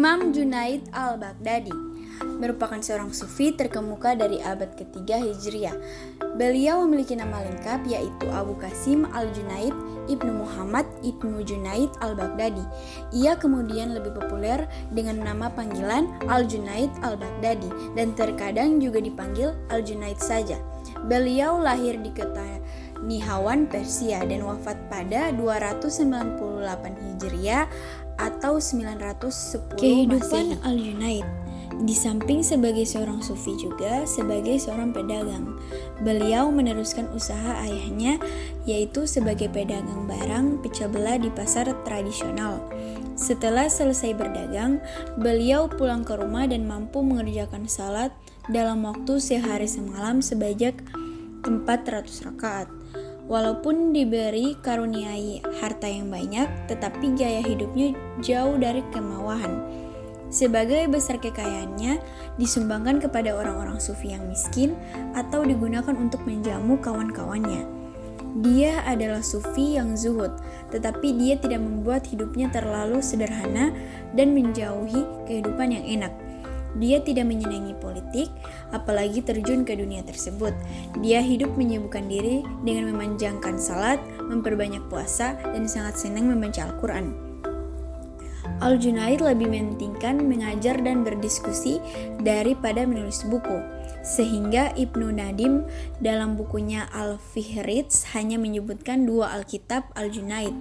Imam Junaid al-Baghdadi merupakan seorang sufi terkemuka dari abad ketiga Hijriah. Beliau memiliki nama lengkap yaitu Abu Qasim al-Junaid Ibnu Muhammad Ibnu Junaid al-Baghdadi. Ia kemudian lebih populer dengan nama panggilan al-Junaid al-Baghdadi dan terkadang juga dipanggil al-Junaid saja. Beliau lahir di kota Nihawan, Persia dan wafat pada 298 Hijriah atau 910 Kehidupan Masehi. Al-Junaid. Di samping sebagai seorang sufi juga sebagai seorang pedagang. Beliau meneruskan usaha ayahnya yaitu sebagai pedagang barang pecah belah di pasar tradisional. Setelah selesai berdagang, beliau pulang ke rumah dan mampu mengerjakan salat dalam waktu sehari semalam sebanyak 400 rakaat. Walaupun diberi karuniai harta yang banyak, tetapi gaya hidupnya jauh dari kemewahan. Sebagai besar kekayaannya disumbangkan kepada orang-orang sufi yang miskin atau digunakan untuk menjamu kawan-kawannya. Dia adalah sufi yang zuhud, tetapi dia tidak membuat hidupnya terlalu sederhana dan menjauhi kehidupan yang enak. Dia tidak menyenangi politik, apalagi terjun ke dunia tersebut. Dia hidup menyibukkan diri dengan memanjangkan salat, memperbanyak puasa, dan sangat senang membaca Al-Quran. Al-Junaid lebih mementingkan mengajar dan berdiskusi daripada menulis buku, sehingga Ibnu Nadim dalam bukunya Al-Fihritz hanya menyebutkan 2 Alkitab Al-Junaid,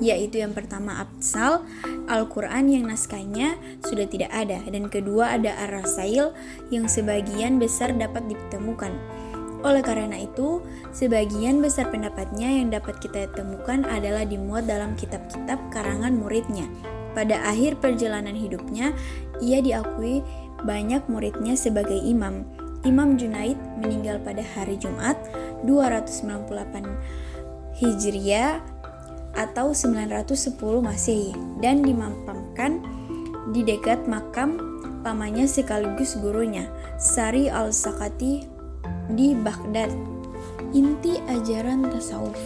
yaitu yang pertama Absal, Al-Quran yang naskahnya sudah tidak ada, dan kedua ada Ar-Rasail yang sebagian besar dapat ditemukan. Oleh karena itu, sebagian besar pendapatnya yang dapat kita temukan adalah dimuat dalam kitab-kitab karangan muridnya. Pada akhir perjalanan hidupnya, ia diakui banyak muridnya sebagai imam. Imam Junaid meninggal pada hari Jumat 298 Hijriah atau 910 Masehi dan dimakamkan di dekat makam pamannya sekaligus gurunya, Sari al-Sakati di Baghdad. Inti ajaran tasawuf.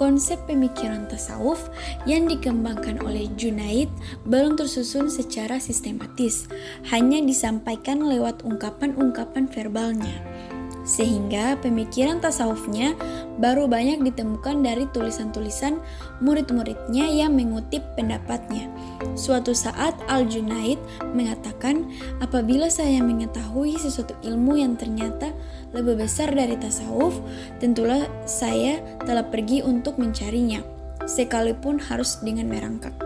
Konsep pemikiran tasawuf yang dikembangkan oleh Junaid belum tersusun secara sistematis, hanya disampaikan lewat ungkapan-ungkapan verbalnya. Sehingga pemikiran tasawufnya baru banyak ditemukan dari tulisan-tulisan murid-muridnya yang mengutip pendapatnya. Suatu saat Al-Junaid mengatakan, apabila saya mengetahui sesuatu ilmu yang ternyata lebih besar dari tasawuf, tentulah saya telah pergi untuk mencarinya, sekalipun harus dengan merangkak.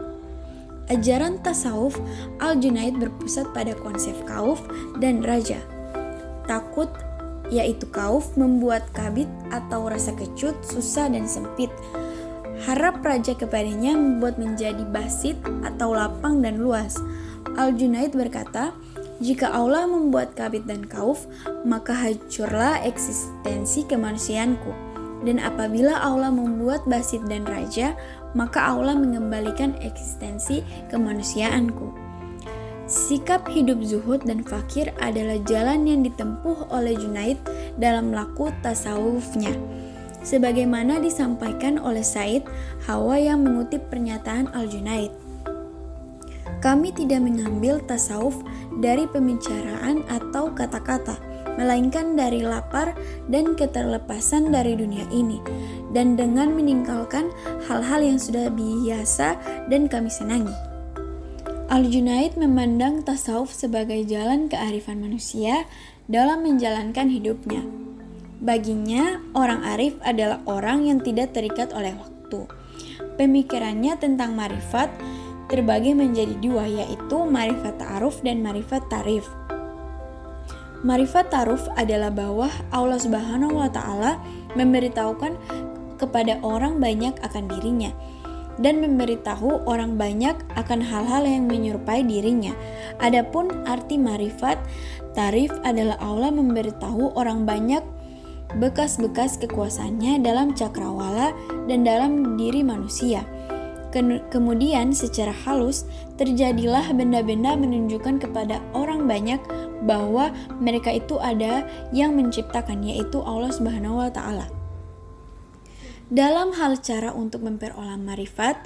Ajaran tasawuf Al-Junaid berpusat pada konsep khauf dan raja. Takut yaitu khauf membuat kabit atau rasa kecut, susah dan sempit. Harap raja kepadanya membuat menjadi basit atau lapang dan luas. Al-Junaid berkata, jika Allah membuat kabit dan khauf, maka hancurlah eksistensi kemanusiaanku. Dan apabila Allah membuat basit dan raja, maka Allah mengembalikan eksistensi kemanusiaanku. Sikap hidup zuhud dan fakir adalah jalan yang ditempuh oleh Junaid dalam laku tasawufnya. Sebagaimana disampaikan oleh Said Hawa yang mengutip pernyataan Al-Junaid. Kami tidak mengambil tasawuf dari pembicaraan atau kata-kata, melainkan dari lapar dan keterlepasan dari dunia ini, dan dengan meninggalkan hal-hal yang sudah biasa dan kami senangi. Al-Junaid memandang tasawuf sebagai jalan kearifan manusia dalam menjalankan hidupnya. Baginya, orang arif adalah orang yang tidak terikat oleh waktu. Pemikirannya tentang marifat terbagi menjadi 2, yaitu marifat ta'aruf dan marifat tarif. Marifat ta'aruf adalah bahwa Allah Subhanahu wa Ta'ala memberitahukan kepada orang banyak akan dirinya dan memberitahu orang banyak akan hal-hal yang menyerupai dirinya. Adapun arti marifat tarif adalah Allah memberitahu orang banyak bekas-bekas kekuasaannya dalam cakrawala dan dalam diri manusia. Kemudian secara halus terjadilah benda-benda menunjukkan kepada orang banyak bahwa mereka itu ada yang menciptakan, yaitu Allah Subhanahu wa Ta'ala. Dalam hal cara untuk memperoleh marifat,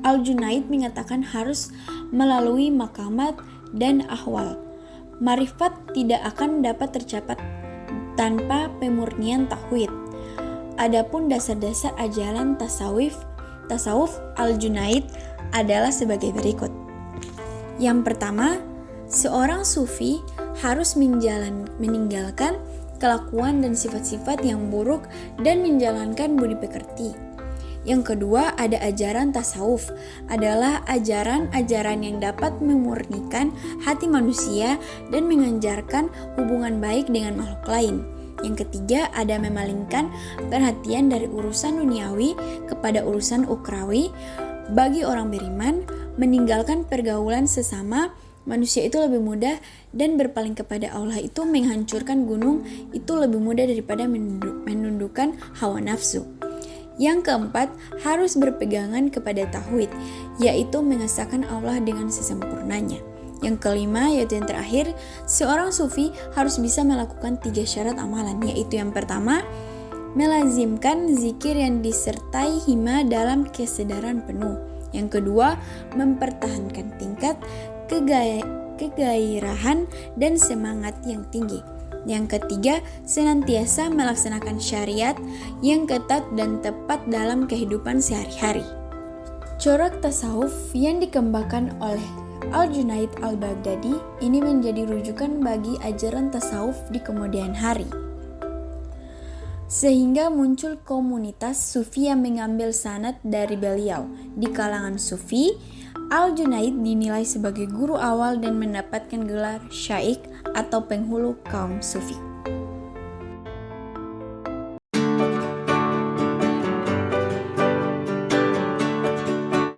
Al-Junaid mengatakan harus melalui makamat dan ahwal. Marifat tidak akan dapat tercapai tanpa pemurnian tauhid. Adapun dasar-dasar ajaran tasawuf Al-Junaid adalah sebagai berikut. Yang pertama, seorang sufi harus meninggalkan kelakuan dan sifat-sifat yang buruk dan menjalankan budi pekerti. Yang kedua, ada ajaran tasawuf, adalah ajaran-ajaran yang dapat memurnikan hati manusia dan mengajarkan hubungan baik dengan makhluk lain. Yang ketiga, ada memalingkan perhatian dari urusan duniawi kepada urusan ukhrawi. Bagi orang beriman, meninggalkan pergaulan sesama manusia itu lebih mudah, dan berpaling kepada Allah itu menghancurkan gunung itu lebih mudah daripada menundukkan hawa nafsu. Yang keempat, harus berpegangan kepada tauhid, yaitu mengesahkan Allah dengan sesempurnanya. Yang kelima, yaitu yang terakhir, seorang sufi harus bisa melakukan 3 syarat amalan, yaitu yang pertama, melazimkan zikir yang disertai hima dalam kesadaran penuh. Yang kedua, mempertahankan tingkat kegairahan dan semangat yang tinggi. Yang ketiga, senantiasa melaksanakan syariat yang ketat dan tepat dalam kehidupan sehari-hari. Corak tasawuf yang dikembangkan oleh Al-Junaid Al-Baghdadi ini menjadi rujukan bagi ajaran tasawuf di kemudian hari. Sehingga muncul komunitas sufi yang mengambil sanad dari beliau. Di kalangan sufi, Al-Junaid dinilai sebagai guru awal dan mendapatkan gelar syaikh atau penghulu kaum sufi.